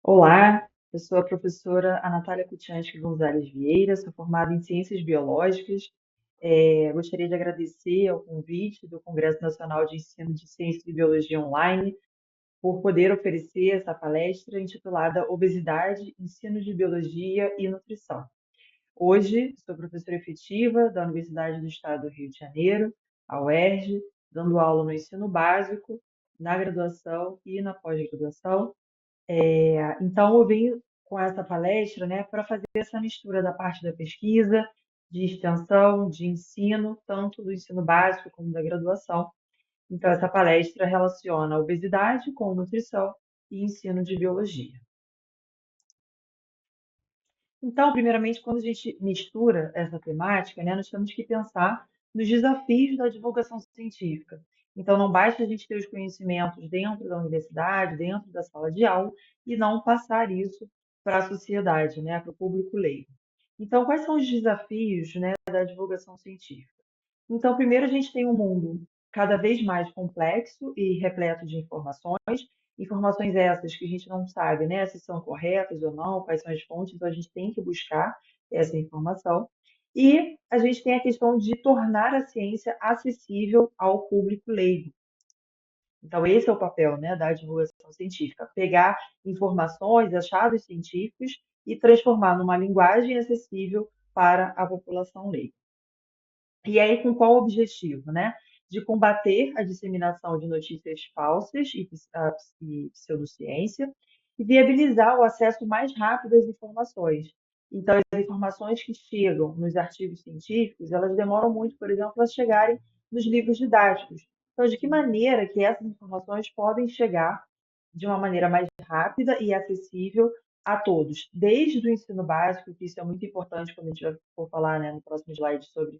Olá, eu sou a professora Anatália Kuchansky Gonzalez Vieira, sou formada em Ciências Biológicas. Gostaria de agradecer ao convite do Congresso Nacional de Ensino de Ciências e Biologia Online por poder oferecer essa palestra intitulada Obesidade, Ensino de Biologia e Nutrição. Hoje, sou professora efetiva da Universidade do Estado do Rio de Janeiro, a UERJ, dando aula no ensino básico, na graduação e na pós-graduação. Então, eu venho com essa palestra, né, para fazer essa mistura da parte da pesquisa, de extensão, de ensino, tanto do ensino básico como da graduação. Então, essa palestra relaciona a obesidade com nutrição e ensino de biologia. Então, primeiramente, quando a gente mistura essa temática, né, nós temos que pensar nos desafios da divulgação científica. Então, não basta a gente ter os conhecimentos dentro da universidade, dentro da sala de aula, e não passar isso para a sociedade, né, para o público leigo. Então, quais são os desafios, né, da divulgação científica? Então, primeiro, a gente tem um mundo cada vez mais complexo e repleto de informações, informações essas que a gente não sabe, né, se são corretas ou não, quais são as fontes, então a gente tem que buscar essa informação. E a gente tem a questão de tornar a ciência acessível ao público leigo. Então, esse é o papel, né, da divulgação científica, pegar informações, achados científicos e transformar numa linguagem acessível para a população leiga. E aí, com qual objetivo, né? De combater a disseminação de notícias falsas e pseudociência e viabilizar o acesso mais rápido às informações. Então, as informações que chegam nos artigos científicos, elas demoram muito, por exemplo, a chegarem nos livros didáticos. Então, de que maneira que essas informações podem chegar de uma maneira mais rápida e acessível a todos, desde o ensino básico, que isso é muito importante quando a gente for falar, né, no próximo slide sobre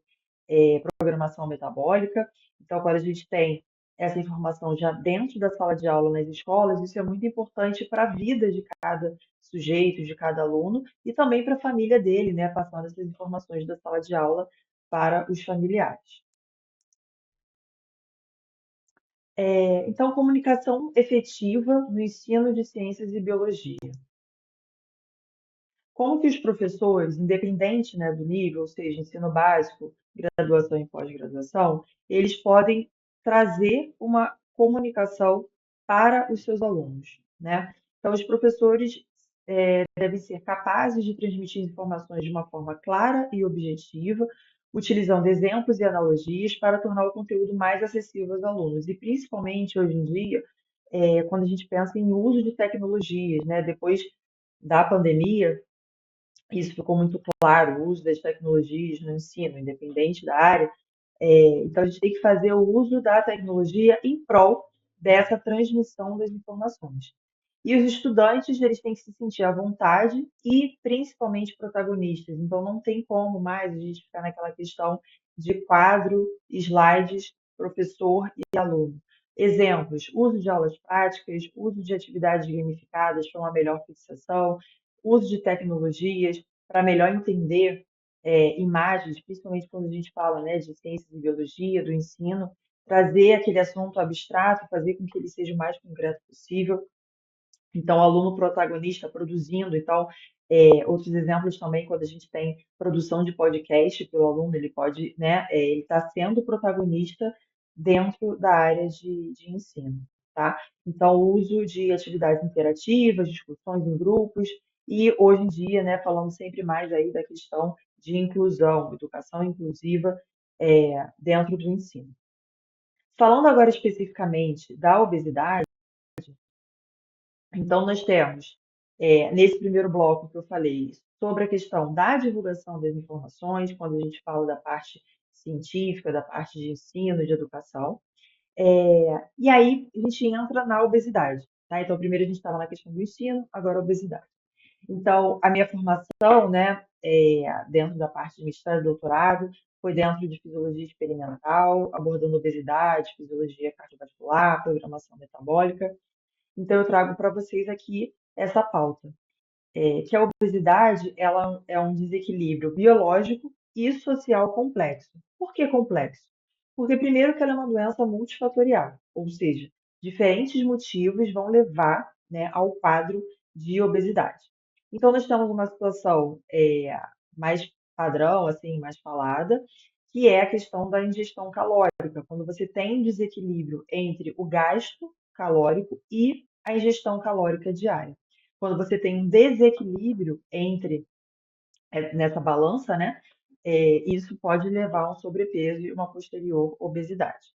programação metabólica. Então, quando a gente tem essa informação já dentro da sala de aula nas escolas, isso é muito importante para a vida de cada sujeito, de cada aluno e também para a família dele, né, passando essas informações da sala de aula para os familiares. Então, comunicação efetiva no ensino de ciências e biologia. Como que os professores, independente, né, do nível, ou seja, ensino básico, graduação e pós-graduação, eles podem trazer uma comunicação para os seus alunos, né? Então, os professores devem ser capazes de transmitir informações de uma forma clara e objetiva, utilizando exemplos e analogias para tornar o conteúdo mais acessível aos alunos. E, principalmente, hoje em dia, quando a gente pensa em uso de tecnologias, né? Depois da pandemia, isso ficou muito claro, o uso das tecnologias no ensino, independente da área. Então, a gente tem que fazer o uso da tecnologia em prol dessa transmissão das informações. E os estudantes, eles têm que se sentir à vontade e principalmente protagonistas. Então, não tem como mais a gente ficar naquela questão de quadro, slides, professor e aluno. Exemplos: uso de aulas práticas, uso de atividades gamificadas para uma melhor fixação, uso de tecnologias para melhor entender imagens, principalmente quando a gente fala, né, de ciências e biologia, do ensino, trazer aquele assunto abstrato, fazer com que ele seja o mais concreto possível. Então, o aluno protagonista produzindo. Então, outros exemplos também, quando a gente tem produção de podcast pelo aluno, ele pode, né, ele está sendo protagonista dentro da área de ensino, tá? Então, o uso de atividades interativas, discussões em grupos, e hoje em dia, né, falando sempre mais aí da questão de inclusão, educação inclusiva, dentro do ensino. Falando agora especificamente da obesidade, então, nós temos, nesse primeiro bloco que eu falei, sobre a questão da divulgação das informações, quando a gente fala da parte científica, da parte de ensino, de educação. E aí a gente entra na obesidade, tá? Então, primeiro a gente estava na questão do ensino, agora a obesidade. Então, a minha formação, né, dentro da parte de mestrado e doutorado, foi dentro de fisiologia experimental, abordando obesidade, fisiologia cardiovascular, programação metabólica. Então, eu trago para vocês aqui essa pauta, que a obesidade ela é um desequilíbrio biológico e social complexo. Por que complexo? Porque, primeiro, que ela é uma doença multifatorial, ou seja, diferentes motivos vão levar, né, ao quadro de obesidade. Então, nós temos uma situação mais padrão, assim, mais falada, que é a questão da ingestão calórica, quando você tem um desequilíbrio entre o gasto calórico e a ingestão calórica diária. Quando você tem um desequilíbrio entre nessa balança, né? Isso pode levar a um sobrepeso e uma posterior obesidade.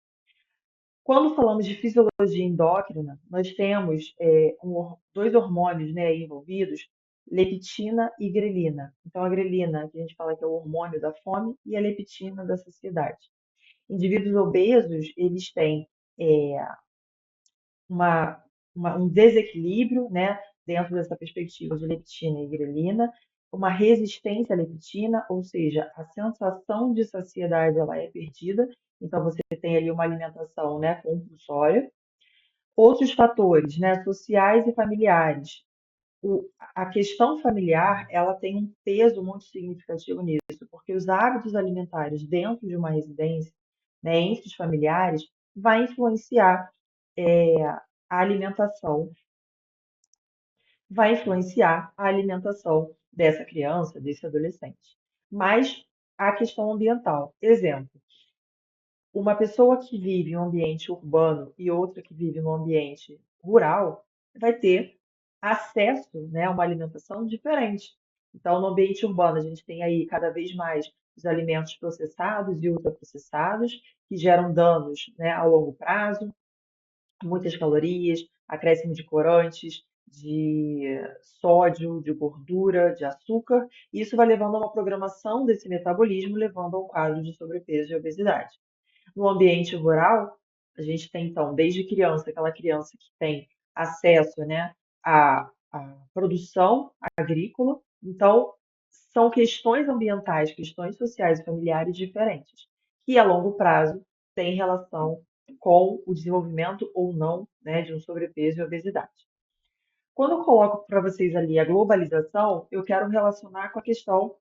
Quando falamos de fisiologia endócrina, nós temos dois hormônios, né, envolvidos, leptina e grelina. Então, a grelina, que a gente fala que é o hormônio da fome, e a leptina da saciedade. Indivíduos obesos, eles têm é, uma, um desequilíbrio, né, dentro dessa perspectiva de leptina e grelina, uma resistência à leptina, ou seja, a sensação de saciedade ela é perdida, então você tem ali uma alimentação, né, compulsória. Outros fatores, né, sociais e familiares. A questão familiar, ela tem um peso muito significativo nisso, porque os hábitos alimentares dentro de uma residência, né, entre os familiares, vai influenciar a alimentação, vai influenciar a alimentação dessa criança, desse adolescente. Mas a questão ambiental, exemplo, uma pessoa que vive em um ambiente urbano e outra que vive num ambiente rural vai ter acesso, né, a uma alimentação diferente. Então, no ambiente urbano, a gente tem aí cada vez mais os alimentos processados e ultraprocessados, que geram danos, né, ao longo prazo, muitas calorias, acréscimo de corantes, de sódio, de gordura, de açúcar. E isso vai levando a uma programação desse metabolismo, levando a um quadro de sobrepeso e obesidade. No ambiente rural, a gente tem, então, desde criança, aquela criança que tem acesso, né, à produção agrícola. Então, são questões ambientais, questões sociais e familiares diferentes, que a longo prazo têm relação com o desenvolvimento ou não, né, de um sobrepeso e obesidade. Quando eu coloco para vocês ali a globalização, eu quero relacionar com a questão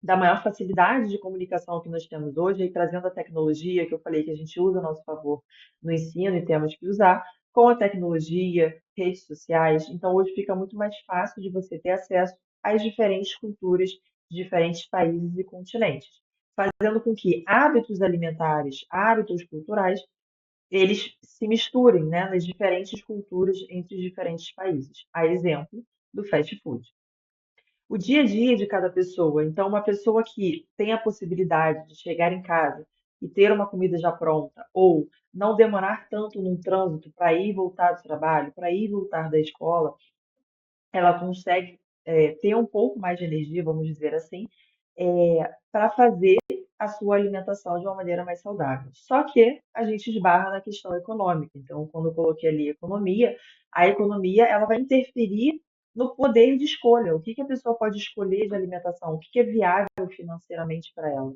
da maior facilidade de comunicação que nós temos hoje, e trazendo a tecnologia que eu falei que a gente usa a nosso favor no ensino e temos que usar, com a tecnologia, redes sociais. Então, hoje fica muito mais fácil de você ter acesso às diferentes culturas de diferentes países e continentes, fazendo com que hábitos alimentares, hábitos culturais, eles se misturem, né, nas diferentes culturas entre os diferentes países. A exemplo do fast food. O dia a dia de cada pessoa. Então, uma pessoa que tem a possibilidade de chegar em casa e ter uma comida já pronta, ou não demorar tanto num trânsito para ir e voltar do trabalho, para ir e voltar da escola, ela consegue ter um pouco mais de energia, vamos dizer assim, para fazer a sua alimentação de uma maneira mais saudável. Só que a gente esbarra na questão econômica. Então, quando eu coloquei ali economia, a economia ela vai interferir no poder de escolha. O que que a pessoa pode escolher de alimentação? O que que é viável financeiramente para ela?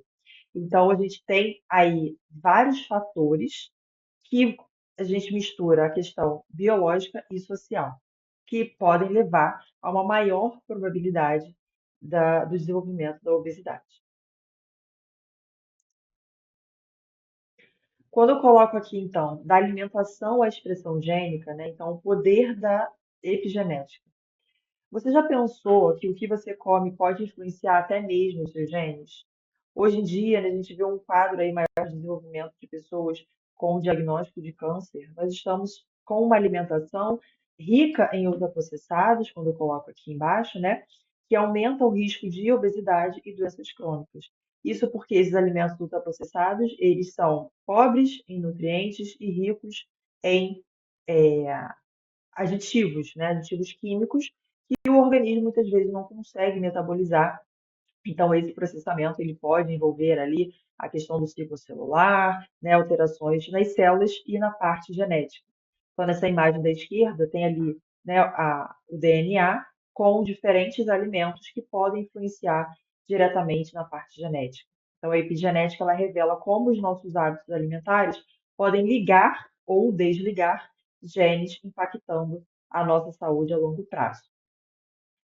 Então, a gente tem aí vários fatores que a gente mistura a questão biológica e social, que podem levar a uma maior probabilidade do desenvolvimento da obesidade. Quando eu coloco aqui, então, da alimentação à expressão gênica, né, então o poder da epigenética. Você já pensou que o que você come pode influenciar até mesmo os seus genes? Hoje em dia, né, a gente vê um quadro aí maior de desenvolvimento de pessoas com diagnóstico de câncer. Nós estamos com uma alimentação rica em ultraprocessados, quando eu coloco aqui embaixo, né, que aumenta o risco de obesidade e doenças crônicas. Isso porque esses alimentos ultraprocessados, eles são pobres em nutrientes e ricos em aditivos, né, aditivos químicos que o organismo muitas vezes não consegue metabolizar. Então, esse processamento ele pode envolver ali a questão do ciclo celular, né, alterações nas células e na parte genética. Então, nessa imagem da esquerda tem ali, né, o DNA com diferentes alimentos que podem influenciar diretamente na parte genética. Então, a epigenética ela revela como os nossos hábitos alimentares podem ligar ou desligar genes impactando a nossa saúde a longo prazo.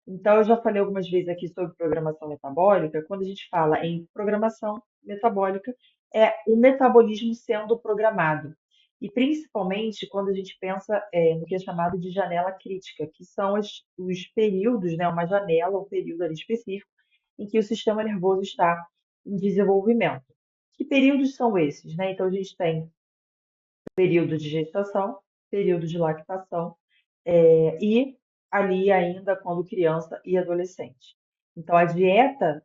Então, eu já falei algumas vezes aqui sobre programação metabólica. Quando a gente fala em programação metabólica, é o metabolismo sendo programado. E principalmente quando a gente pensa no que é chamado de janela crítica, que são os períodos, né, uma janela, um período ali específico, em que o sistema nervoso está em desenvolvimento. Que períodos são esses, né? Então, a gente tem período de gestação, período de lactação, e ali ainda quando criança e adolescente. Então, a dieta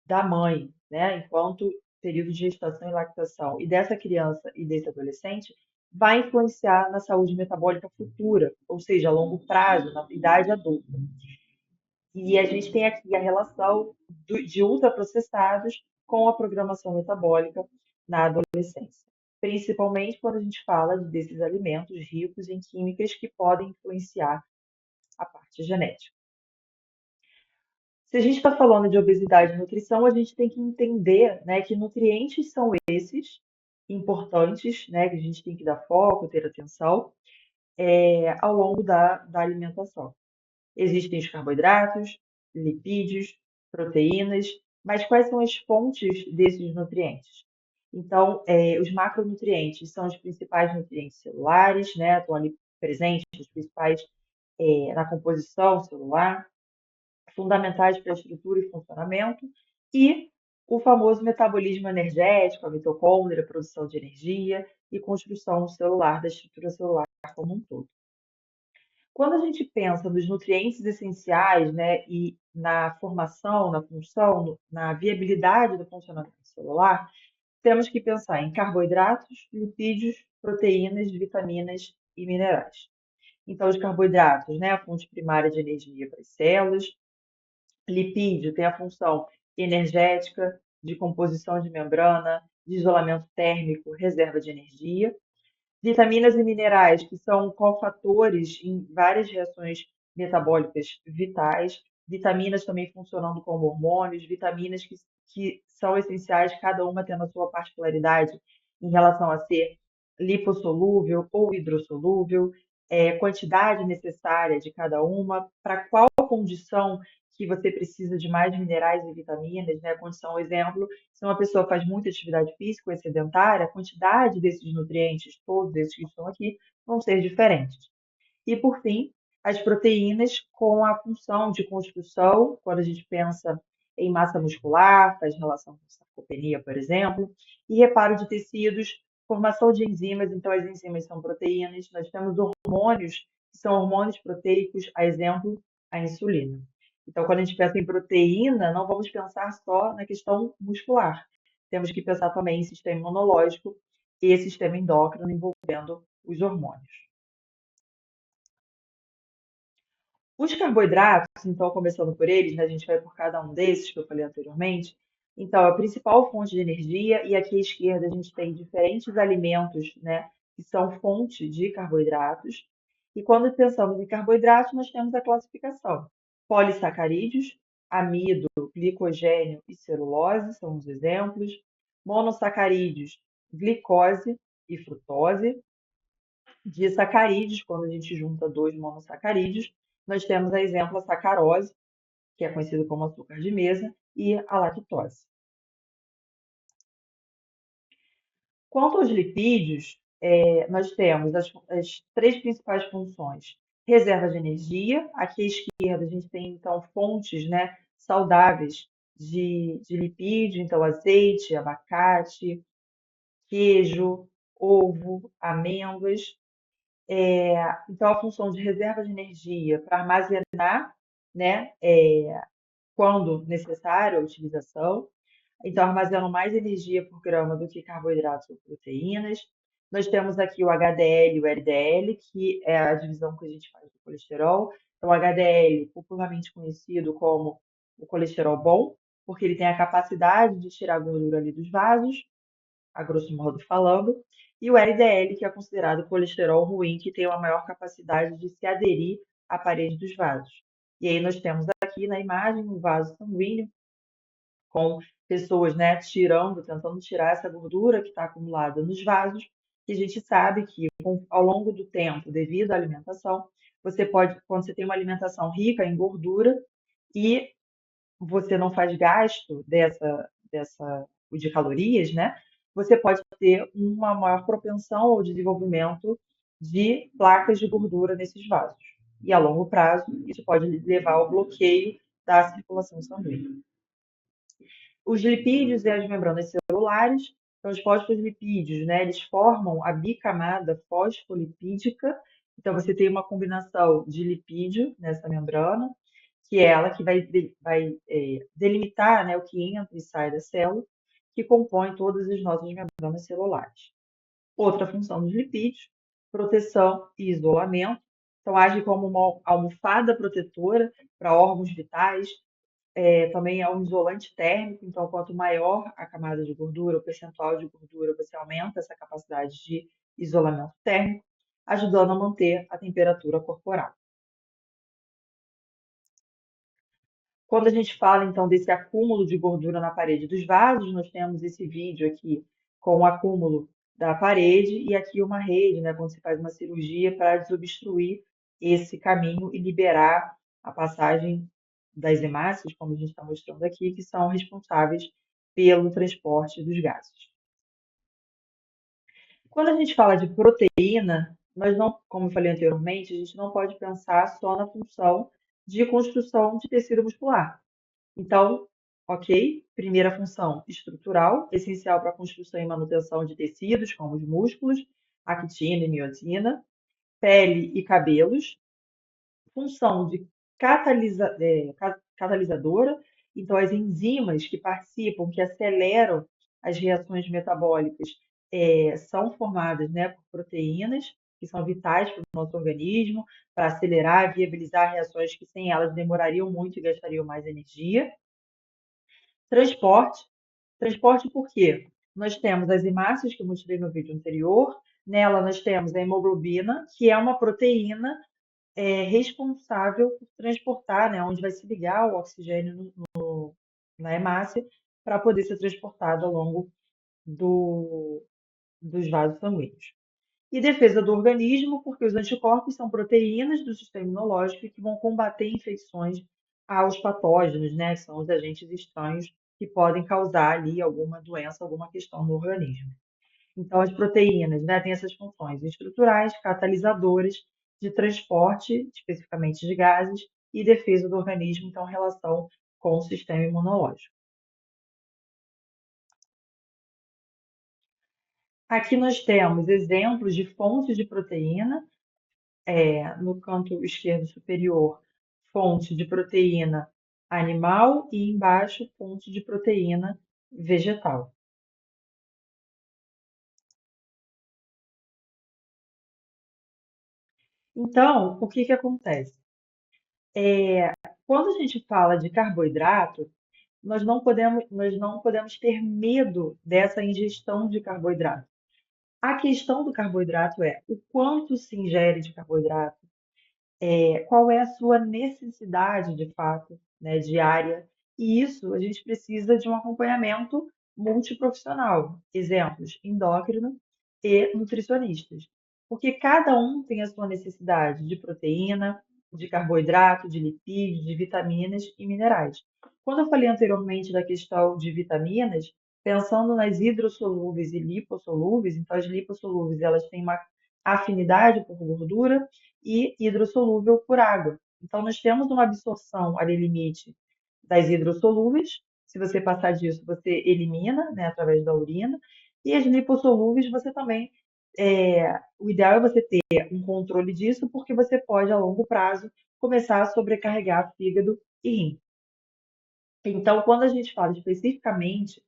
da mãe, né, enquanto período de gestação e lactação, e dessa criança e desse adolescente, vai influenciar na saúde metabólica futura, ou seja, a longo prazo, na idade adulta. E a gente tem aqui a relação de ultraprocessados com a programação metabólica na adolescência, principalmente quando a gente fala desses alimentos ricos em químicas que podem influenciar a parte genética. Se a gente está falando de obesidade e nutrição, a gente tem que entender, né, que nutrientes são esses importantes, né, que a gente tem que dar foco, ter atenção, ao longo da alimentação. Existem os carboidratos, lipídios, proteínas, mas quais são as fontes desses nutrientes? Então, os macronutrientes são os principais nutrientes celulares, né? Estão ali presentes, os principais na composição celular, fundamentais para a estrutura e funcionamento, e o famoso metabolismo energético, a mitocôndria, a produção de energia e construção celular da estrutura celular como um todo. Quando a gente pensa nos nutrientes essenciais, né, e na formação, na função, na viabilidade do funcionamento celular, temos que pensar em carboidratos, lipídios, proteínas, vitaminas e minerais. Então, os carboidratos, né, a fonte primária de energia para as células. Lipídio tem a função energética, de composição de membrana, de isolamento térmico, reserva de energia. Vitaminas e minerais, que são cofatores em várias reações metabólicas vitais. Vitaminas também funcionando como hormônios, vitaminas que são essenciais, cada uma tendo a sua particularidade em relação a ser lipossolúvel ou hidrossolúvel, quantidade necessária de cada uma, para qual condição que você precisa de mais minerais e vitaminas, né? A condição, exemplo, se uma pessoa faz muita atividade física ou é sedentária, a quantidade desses nutrientes, todos esses que estão aqui, vão ser diferentes. E, por fim, as proteínas com a função de construção, quando a gente pensa em massa muscular, faz relação com sarcopenia, por exemplo, e reparo de tecidos, formação de enzimas, então as enzimas são proteínas. Nós temos hormônios, que são hormônios proteicos, a exemplo, a insulina. Então, quando a gente pensa em proteína, não vamos pensar só na questão muscular. Temos que pensar também em sistema imunológico e sistema endócrino envolvendo os hormônios. Os carboidratos, então, começando por eles, né, a gente vai por cada um desses que eu falei anteriormente. Então, a principal fonte de energia, e aqui à esquerda a gente tem diferentes alimentos, né, que são fonte de carboidratos. E quando pensamos em carboidratos, nós temos a classificação. Polissacarídeos, amido, glicogênio e celulose são os exemplos. Monossacarídeos, glicose e frutose. Disacarídeos, quando a gente junta dois monossacarídeos, nós temos a exemplo a sacarose, que é conhecido como açúcar de mesa, e a lactose. Quanto aos lipídios, nós temos as três principais funções. Reserva de energia, aqui à esquerda a gente tem então fontes, né, saudáveis de lipídio, então azeite, abacate, queijo, ovo, amêndoas. Então, a função de reserva de energia para armazenar, né, quando necessário a utilização. Então, armazenam mais energia por grama do que carboidratos ou proteínas. Nós temos aqui o HDL e o LDL, que é a divisão que a gente faz do colesterol. Então, o HDL, popularmente conhecido como o colesterol bom, porque ele tem a capacidade de tirar a gordura ali dos vasos, a grosso modo falando, e o LDL, que é considerado o colesterol ruim, que tem uma maior capacidade de se aderir à parede dos vasos. E aí nós temos aqui na imagem um vaso sanguíneo com pessoas, né, tentando tirar essa gordura que está acumulada nos vasos, e a gente sabe que ao longo do tempo, devido à alimentação, você pode, quando você tem uma alimentação rica em gordura e você não faz gasto de calorias, né? você pode ter uma maior propensão ao desenvolvimento de placas de gordura nesses vasos. E a longo prazo, isso pode levar ao bloqueio da circulação sanguínea. Os lipídios e as membranas celulares, então os fosfolipídios, né, eles formam a bicamada fosfolipídica. Então você tem uma combinação de lipídio nessa membrana, que é ela que vai delimitar, né, o que entra e sai da célula, que compõe todas as nossas membranas celulares. Outra função dos lipídios, proteção e isolamento. Então, age como uma almofada protetora para órgãos vitais, também é um isolante térmico, então quanto maior a camada de gordura, o percentual de gordura, você aumenta essa capacidade de isolamento térmico, ajudando a manter a temperatura corporal. Quando a gente fala, então, desse acúmulo de gordura na parede dos vasos, nós temos esse vídeo aqui com o acúmulo da parede e aqui uma rede, né, quando se faz uma cirurgia para desobstruir esse caminho e liberar a passagem das hemácias, como a gente está mostrando aqui, que são responsáveis pelo transporte dos gases. Quando a gente fala de proteína, nós não, como eu falei anteriormente, a gente não pode pensar só na função de construção de tecido muscular. Então, ok, primeira função estrutural, essencial para a construção e manutenção de tecidos, como os músculos, actina e miotina, pele e cabelos, função de catalisadora, então as enzimas que participam, que aceleram as reações metabólicas, são formadas, né, por proteínas, que são vitais para o nosso organismo, para acelerar, viabilizar reações que sem elas demorariam muito e gastariam mais energia. Transporte. Transporte por quê? Nós temos as hemácias que eu mostrei no vídeo anterior. Nela nós temos a hemoglobina, que é uma proteína responsável por transportar, né, onde vai se ligar o oxigênio na hemácia para poder ser transportado ao longo dos vasos sanguíneos. E defesa do organismo, porque os anticorpos são proteínas do sistema imunológico que vão combater infecções aos patógenos, né? Que são os agentes estranhos que podem causar ali alguma doença, alguma questão no organismo. Então, as proteínas, né, têm essas funções estruturais, catalisadoras, de transporte, especificamente de gases, e defesa do organismo, então, relação com o sistema imunológico. Aqui nós temos exemplos de fontes de proteína. No canto esquerdo superior, fonte de proteína animal e embaixo, fonte de proteína vegetal. Então, o que que acontece? Quando a gente fala de carboidrato, nós não podemos ter medo dessa ingestão de carboidrato. A questão do carboidrato é o quanto se ingere de carboidrato, qual é a sua necessidade de fato, né, diária. E isso a gente precisa de um acompanhamento multiprofissional, exemplos, endócrino e nutricionistas, porque cada um tem a sua necessidade de proteína, de carboidrato, de lipídios, de vitaminas e minerais. Quando eu falei anteriormente da questão de vitaminas, pensando nas hidrossolúveis e lipossolúveis, então as lipossolúveis elas têm uma afinidade por gordura e hidrossolúvel por água. Então, nós temos uma absorção ali limite das hidrossolúveis. Se você passar disso, você elimina, né, através da urina. E as lipossolúveis, você também. O ideal é você ter um controle disso, porque você pode, a longo prazo, começar a sobrecarregar fígado e rim. Então, quando a gente fala especificamente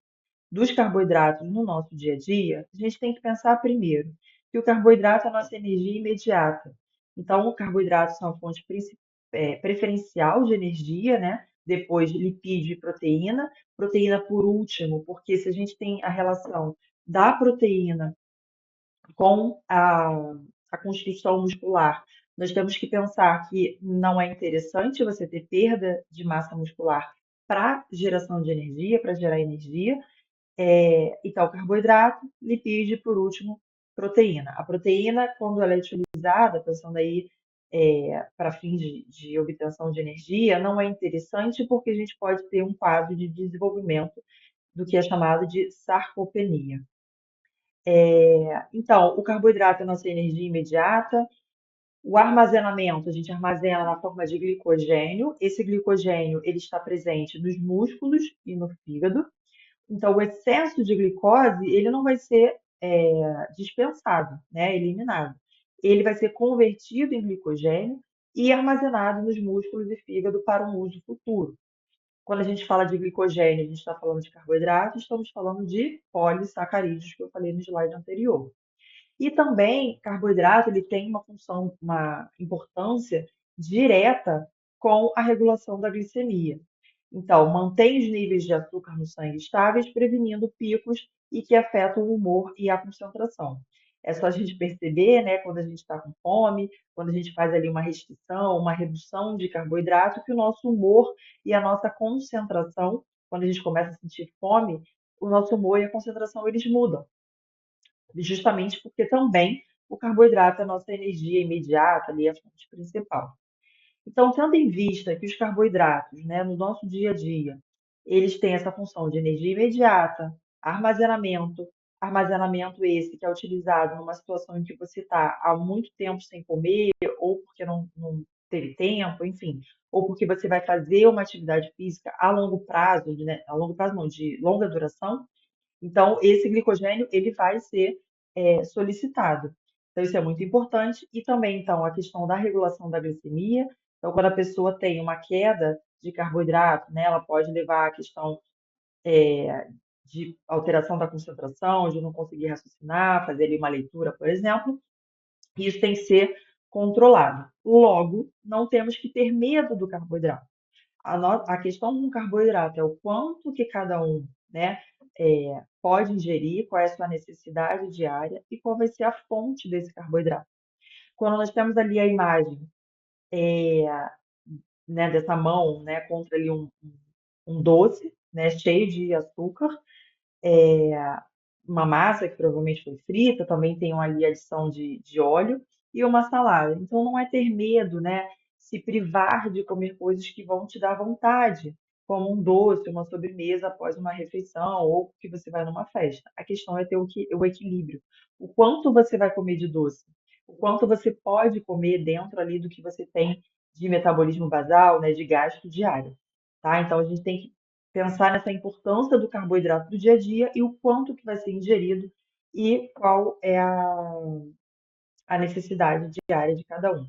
dos carboidratos no nosso dia a dia, a gente tem que pensar primeiro que o carboidrato é a nossa energia imediata. Então, o carboidrato são a fonte preferencial de energia, né? Depois lipídio e proteína. Proteína por último, porque se a gente tem a relação da proteína com a construção muscular, nós temos que pensar que não é interessante você ter perda de massa muscular para geração de energia, para gerar energia. Então, carboidrato, lipídio e, por último, proteína. A proteína, quando ela é utilizada, pensando aí para fins de obtenção de energia, não é interessante porque a gente pode ter um quadro de desenvolvimento do que é chamado de sarcopenia. Então, o carboidrato é a nossa energia imediata. O armazenamento, a gente armazena na forma de glicogênio. Esse glicogênio, ele está presente nos músculos e no fígado. Então, o excesso de glicose, ele não vai ser dispensado, né, eliminado. Ele vai ser convertido em glicogênio e armazenado nos músculos e fígado para um uso futuro. Quando a gente fala de glicogênio, a gente está falando de carboidrato, estamos falando de polissacarídeos, que eu falei no slide anterior. E também, carboidrato, ele tem uma função, uma importância direta com a regulação da glicemia. Então, mantém os níveis de açúcar no sangue estáveis, prevenindo picos e que afetam o humor e a concentração. É só a gente perceber, né, quando a gente está com fome, quando a gente faz ali uma restrição, uma redução de carboidrato, que o nosso humor e a nossa concentração, quando a gente começa a sentir fome, o nosso humor e a concentração eles mudam justamente porque também o carboidrato é a nossa energia imediata, ali, a fonte principal. Então, tendo em vista que os carboidratos, né, no nosso dia a dia, eles têm essa função de energia imediata, armazenamento, armazenamento esse que é utilizado numa situação em que você está há muito tempo sem comer, ou porque não teve tempo, enfim, ou porque você vai fazer uma atividade física a longo prazo, né, a longo prazo não, de longa duração, então, esse glicogênio ele vai ser solicitado. Então, isso é muito importante. E também, então, a questão da regulação da glicemia. Então, quando a pessoa tem uma queda de carboidrato, né, ela pode levar à questão de alteração da concentração, de não conseguir raciocinar, fazer ali uma leitura, por exemplo. E isso tem que ser controlado. Logo, não temos que ter medo do carboidrato. A questão com o carboidrato é o quanto que cada um, né, pode ingerir, qual é a sua necessidade diária e qual vai ser a fonte desse carboidrato. Quando nós temos ali a imagem, né, dessa mão, né, contra ali um doce, né, cheio de açúcar, uma massa que provavelmente foi frita, também tem ali a adição de óleo e uma salada. Então não é ter medo, né? Se privar de comer coisas que vão te dar vontade, como um doce, uma sobremesa após uma refeição ou que você vai numa festa. A questão é ter o equilíbrio. O quanto você vai comer de doce? O quanto você pode comer dentro ali do que você tem de metabolismo basal, né, de gasto diário, tá? Então a gente tem que pensar nessa importância do carboidrato do dia a dia e o quanto que vai ser ingerido e qual é a necessidade diária de cada um.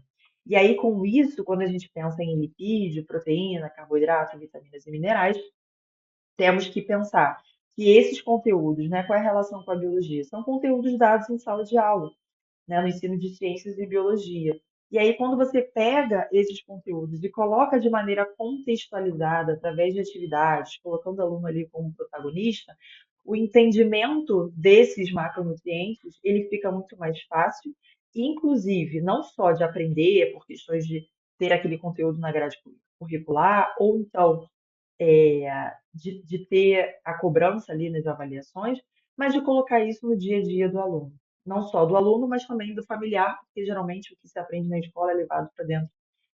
E aí, com isso, quando a gente pensa em lipídio, proteína, carboidrato, vitaminas e minerais, temos que pensar que esses conteúdos, né, qual é a relação com a biologia? São conteúdos dados em sala de aula, né, no ensino de ciências e biologia. E aí, quando você pega esses conteúdos e coloca de maneira contextualizada, através de atividades, colocando o aluno ali como protagonista, o entendimento desses macronutrientes, ele fica muito mais fácil, inclusive, não só de aprender, por questões de ter aquele conteúdo na grade curricular, ou então de ter a cobrança ali nas avaliações, mas de colocar isso no dia a dia do aluno. Não só do aluno, mas também do familiar, porque geralmente o que se aprende na escola é levado para dentro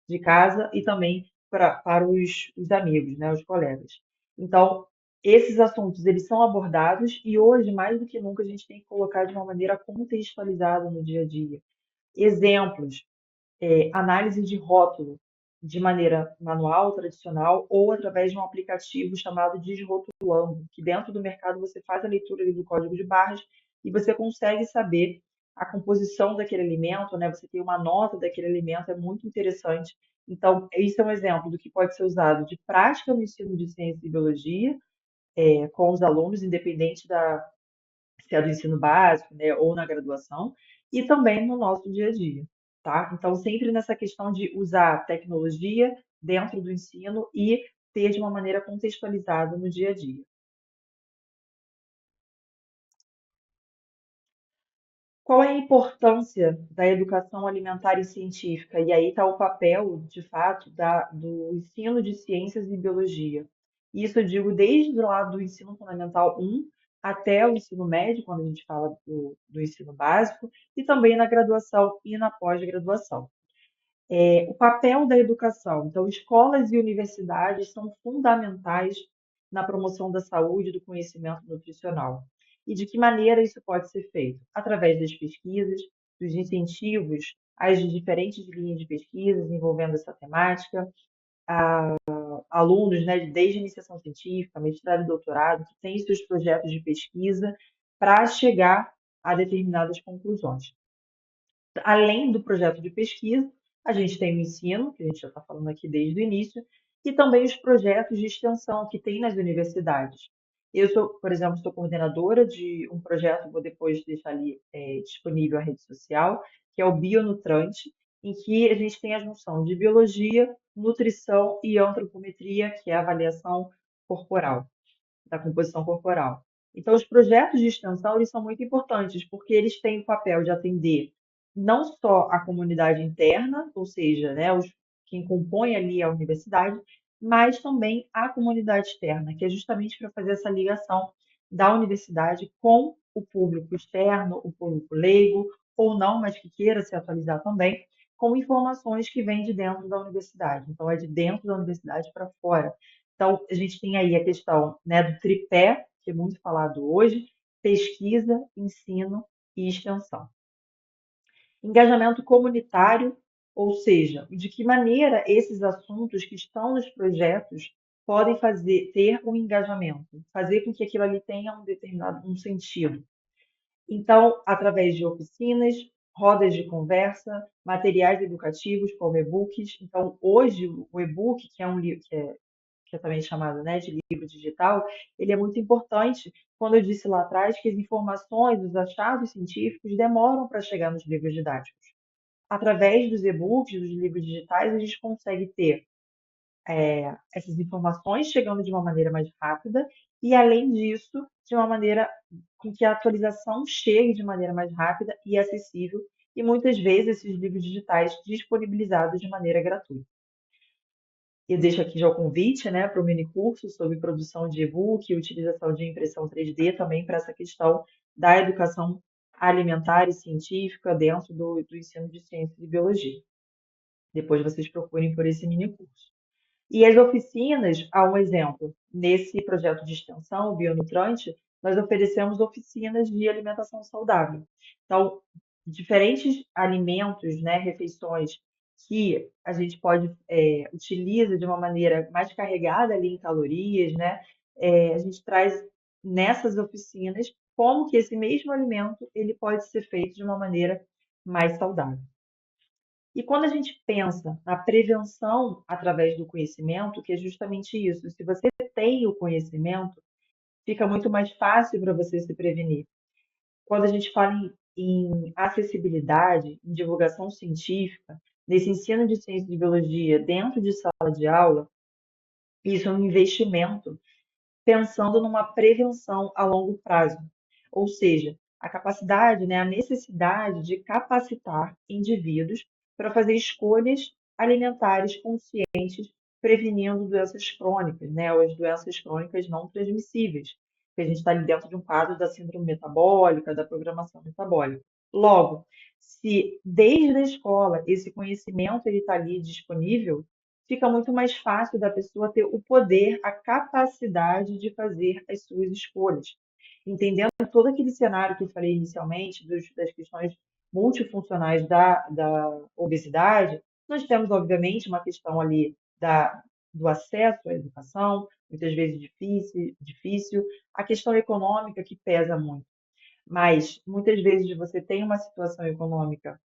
de casa e também para os amigos, né, os colegas. Então, esses assuntos, eles são abordados e hoje, mais do que nunca, a gente tem que colocar de uma maneira contextualizada no dia a dia. Exemplos, análise de rótulo de maneira manual, tradicional, ou através de um aplicativo chamado Desrotulando, que dentro do mercado você faz a leitura ali do código de barras e você consegue saber a composição daquele alimento, né? Você tem uma nota daquele alimento, é muito interessante. Então, isso é um exemplo do que pode ser usado de prática no ensino de ciência e biologia, com os alunos, independente se é do ensino básico, né, ou na graduação, e também no nosso dia a dia, tá? Então, sempre nessa questão de usar tecnologia dentro do ensino e ter de uma maneira contextualizada no dia a dia. Qual é a importância da educação alimentar e científica? E aí está o papel, de fato, do ensino de ciências e biologia. Isso eu digo desde lá do ensino fundamental 1 até o ensino médio, quando a gente fala do ensino básico, e também na graduação e na pós-graduação. O papel da educação. Então, escolas e universidades são fundamentais na promoção da saúde e do conhecimento nutricional. E de que maneira isso pode ser feito? Através das pesquisas, dos incentivos às diferentes linhas de pesquisas envolvendo essa temática, alunos, né, desde iniciação científica, mestrado e doutorado, que têm seus projetos de pesquisa para chegar a determinadas conclusões. Além do projeto de pesquisa, a gente tem o ensino, que a gente já está falando aqui desde o início, e também os projetos de extensão que tem nas universidades. Eu sou, por exemplo, sou coordenadora de um projeto, vou depois deixar ali disponível a rede social, que é o Bionutrante, em que a gente tem a junção de biologia, nutrição e antropometria, que é a avaliação corporal, da composição corporal. Então, os projetos de extensão eles são muito importantes, porque eles têm o papel de atender não só a comunidade interna, ou seja, né, quem compõe ali a universidade, mas também a comunidade externa, que é justamente para fazer essa ligação da universidade com o público externo, o público leigo, ou não, mas que queira se atualizar também, com informações que vêm de dentro da universidade. Então, é de dentro da universidade para fora. Então, a gente tem aí a questão, né, do tripé, que é muito falado hoje, pesquisa, ensino e extensão. Engajamento comunitário, ou seja, de que maneira esses assuntos que estão nos projetos podem ter um engajamento, fazer com que aquilo ali tenha um sentido. Então, através de oficinas, rodas de conversa, materiais educativos como e-books. Então, hoje, o e-book, que é um livro que é também chamado, né, de livro digital, ele é muito importante quando eu disse lá atrás que as informações, os achados científicos demoram para chegar nos livros didáticos. Através dos e-books, dos livros digitais, a gente consegue ter essas informações chegando de uma maneira mais rápida e, além disso, de uma maneira com que a atualização chegue de maneira mais rápida e acessível, e muitas vezes esses livros digitais disponibilizados de maneira gratuita. Eu deixo aqui já o convite, né, para o mini curso sobre produção de e-book e utilização de impressão 3D também para essa questão da educação alimentar e científica dentro do ensino de ciências e biologia. Depois vocês procurem por esse mini curso. E as oficinas, há um exemplo, nesse projeto de extensão, o Bionutrante, nós oferecemos oficinas de alimentação saudável. Então, diferentes alimentos, né, refeições que a gente pode utiliza de uma maneira mais carregada ali em calorias, né, a gente traz nessas oficinas como que esse mesmo alimento ele pode ser feito de uma maneira mais saudável. E quando a gente pensa na prevenção através do conhecimento, que é justamente isso, se você tem o conhecimento, fica muito mais fácil para você se prevenir. Quando a gente fala em acessibilidade, em divulgação científica, nesse ensino de ciência e de biologia dentro de sala de aula, isso é um investimento pensando numa prevenção a longo prazo. Ou seja, a capacidade, né, a necessidade de capacitar indivíduos para fazer escolhas alimentares conscientes, prevenindo doenças crônicas, né, ou as doenças crônicas não transmissíveis, que a gente está ali dentro de um quadro da síndrome metabólica, da programação metabólica. Logo, se desde a escola esse conhecimento ele está ali disponível, fica muito mais fácil da pessoa ter o poder, a capacidade de fazer as suas escolhas. Entendendo todo aquele cenário que eu falei inicialmente, das questões multifuncionais da obesidade, nós temos, obviamente, uma questão ali do acesso à educação, muitas vezes difícil, a questão econômica que pesa muito. Mas muitas vezes você tem uma situação econômica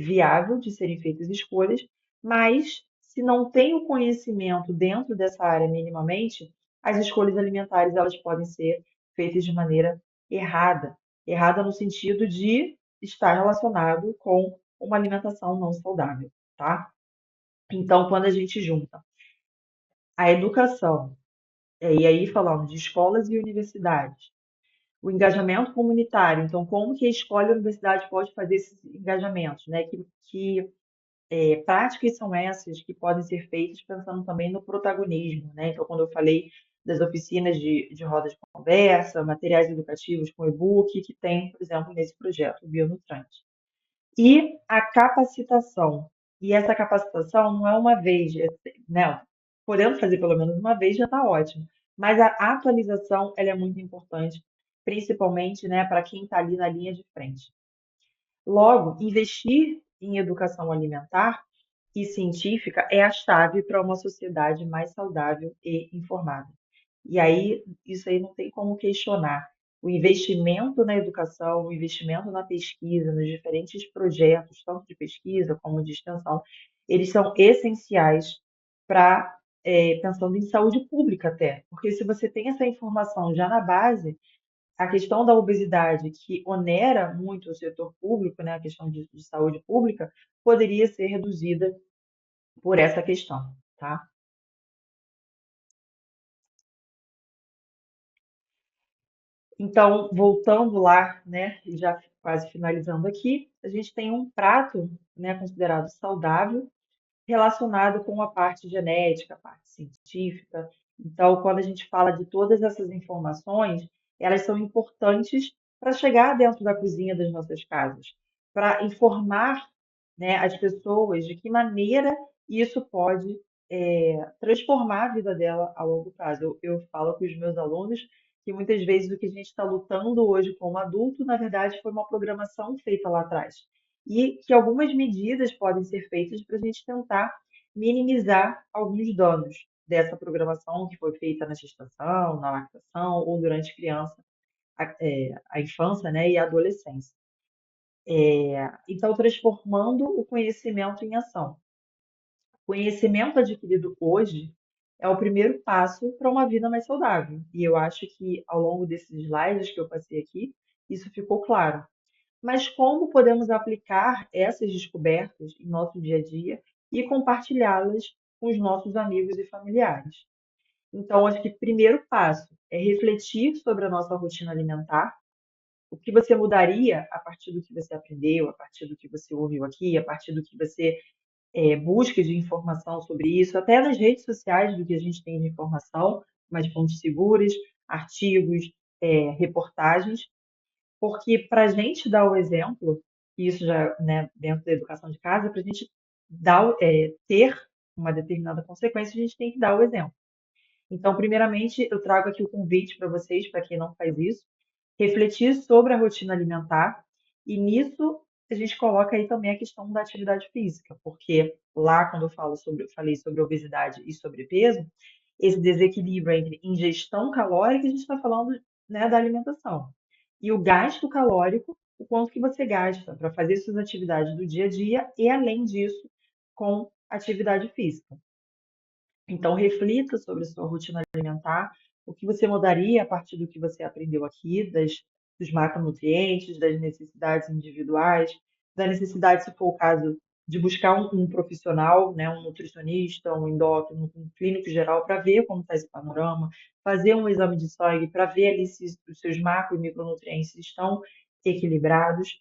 viável de serem feitas escolhas, mas se não tem o conhecimento dentro dessa área minimamente, as escolhas alimentares elas podem ser feitas de maneira errada, errada no sentido de estar relacionado com uma alimentação não saudável, tá? Então, quando a gente junta a educação, e aí falando de escolas e universidades, o engajamento comunitário. Então, como que a escola e a universidade pode fazer esses engajamentos, né? Que práticas são essas que podem ser feitas pensando também no protagonismo, né? Então, quando eu falei das oficinas de rodas de conversa, materiais educativos com e-book, que tem, por exemplo, nesse projeto, o Bionutrante. E a capacitação. E essa capacitação não é uma vez, né? Podendo fazer pelo menos uma vez já está ótimo. Mas a atualização ela é muito importante principalmente, né, para quem está ali na linha de frente. Logo, investir em educação alimentar e científica é a chave para uma sociedade mais saudável e informada. E aí, isso aí não tem como questionar. O investimento na educação, o investimento na pesquisa, nos diferentes projetos, tanto de pesquisa como de extensão, eles são essenciais para, pensando em saúde pública até. Porque se você tem essa informação já na base, a questão da obesidade, que onera muito o setor público, né, a questão de saúde pública, poderia ser reduzida por essa questão, tá? Então, voltando lá, né, e já quase finalizando aqui, a gente tem um prato, né, considerado saudável, relacionado com a parte genética, a parte científica. Então, quando a gente fala de todas essas informações, elas são importantes para chegar dentro da cozinha das nossas casas, para informar, né, as pessoas de que maneira isso pode transformar a vida dela a longo prazo. Eu falo com os meus alunos que muitas vezes o que a gente está lutando hoje como adulto, na verdade, foi uma programação feita lá atrás e que algumas medidas podem ser feitas para a gente tentar minimizar alguns danos dessa programação que foi feita na gestação, na lactação ou durante a infância, né, e a adolescência. Então, transformando o conhecimento em ação. O conhecimento adquirido hoje é o primeiro passo para uma vida mais saudável. E eu acho que ao longo desses slides que eu passei aqui, isso ficou claro. Mas como podemos aplicar essas descobertas em nosso dia a dia e compartilhá-las com os nossos amigos e familiares? Então, acho que o primeiro passo é refletir sobre a nossa rotina alimentar, o que você mudaria a partir do que você aprendeu, a partir do que você ouviu aqui, a partir do que você busca de informação sobre isso, até nas redes sociais do que a gente tem de informação, mais fontes seguras, artigos, reportagens, porque para a gente dar o exemplo, e isso já, né, dentro da educação de casa, para a gente ter uma determinada consequência, a gente tem que dar o exemplo. Então, primeiramente, eu trago aqui o convite para vocês, para quem não faz isso, refletir sobre a rotina alimentar, e nisso a gente coloca aí também a questão da atividade física, porque lá, quando falei sobre obesidade e sobrepeso, esse desequilíbrio entre ingestão calórica, a gente está falando, né, da alimentação. E o gasto calórico, o quanto que você gasta para fazer suas atividades do dia a dia e, além disso, com atividade física. Então, reflita sobre a sua rotina alimentar, o que você mudaria a partir do que você aprendeu aqui, dos macronutrientes, das necessidades individuais, da necessidade, se for o caso, de buscar um profissional, né, um nutricionista, um endócrino, um clínico geral, para ver como está esse panorama, fazer um exame de sangue para ver ali se os seus macro e micronutrientes estão equilibrados.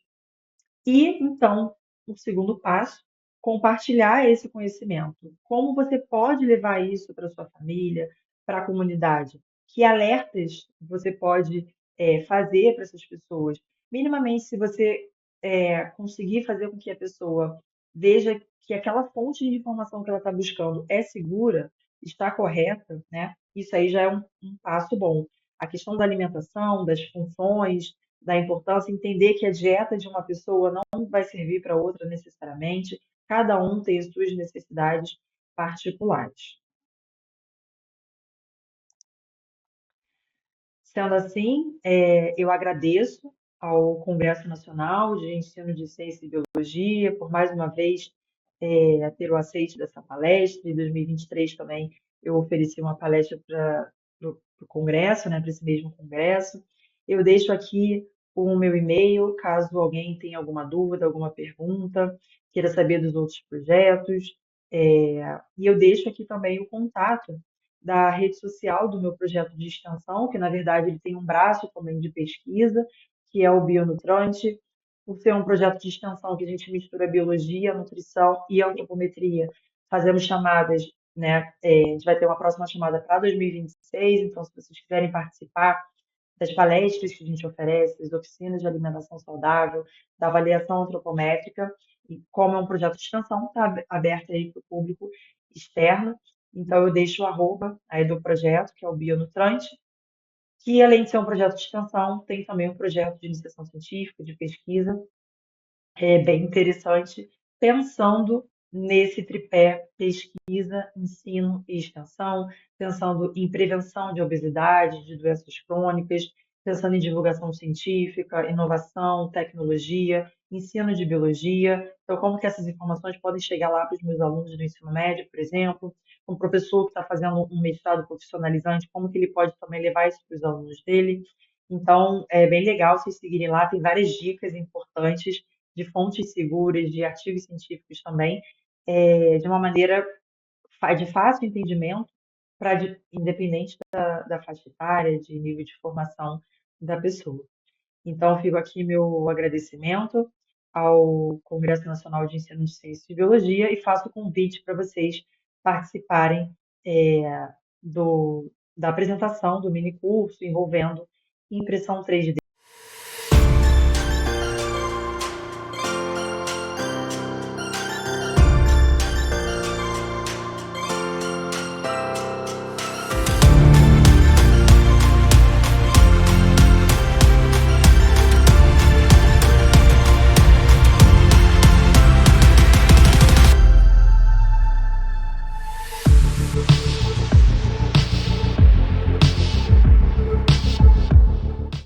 E, então, o segundo passo, compartilhar esse conhecimento. Como você pode levar isso para sua família, para a comunidade? Que alertas você pode fazer para essas pessoas? Minimamente, se você conseguir fazer com que a pessoa veja que aquela fonte de informação que ela está buscando é segura, está correta, né? Isso aí já é um passo bom. A questão da alimentação, das funções, da importância, entender que a dieta de uma pessoa não vai servir para outra necessariamente, cada um tem as suas necessidades particulares. Sendo assim, eu agradeço ao Congresso Nacional de Ensino de Ciência e Biologia por mais uma vez ter o aceite dessa palestra. Em 2023 também eu ofereci uma palestra para o Congresso, né, para esse mesmo Congresso. Eu deixo aqui o meu e-mail, caso alguém tenha alguma dúvida, alguma pergunta, queira saber dos outros projetos. E eu deixo aqui também o contato da rede social do meu projeto de extensão, que na verdade ele tem um braço também de pesquisa, que é o Bionutrante. Por ser um projeto de extensão que a gente mistura biologia, nutrição e antropometria, fazemos chamadas, né? A gente vai ter uma próxima chamada para 2026, então se vocês quiserem participar das palestras que a gente oferece, das oficinas de alimentação saudável, da avaliação antropométrica, e como é um projeto de extensão, está aberto aí para o público externo. Então, eu deixo o arroba aí do projeto, que é o Bionutrante, que além de ser um projeto de extensão, tem também um projeto de iniciação científica, de pesquisa, bem interessante, pensando nesse tripé pesquisa, ensino e extensão, pensando em prevenção de obesidade, de doenças crônicas, pensando em divulgação científica, inovação, tecnologia, ensino de biologia. Então, como que essas informações podem chegar lá para os meus alunos do ensino médio, por exemplo, um professor que está fazendo um mestrado profissionalizante, como que ele pode também levar isso para os alunos dele. Então, é bem legal vocês seguirem lá, tem várias dicas importantes de fontes seguras, de artigos científicos também, de uma maneira de fácil entendimento, independente da faixa etária, de nível de formação da pessoa. Então, fico aqui meu agradecimento ao Congresso Nacional de Ensino de Ciência e Biologia e faço o convite para vocês participarem da apresentação do mini curso envolvendo impressão 3D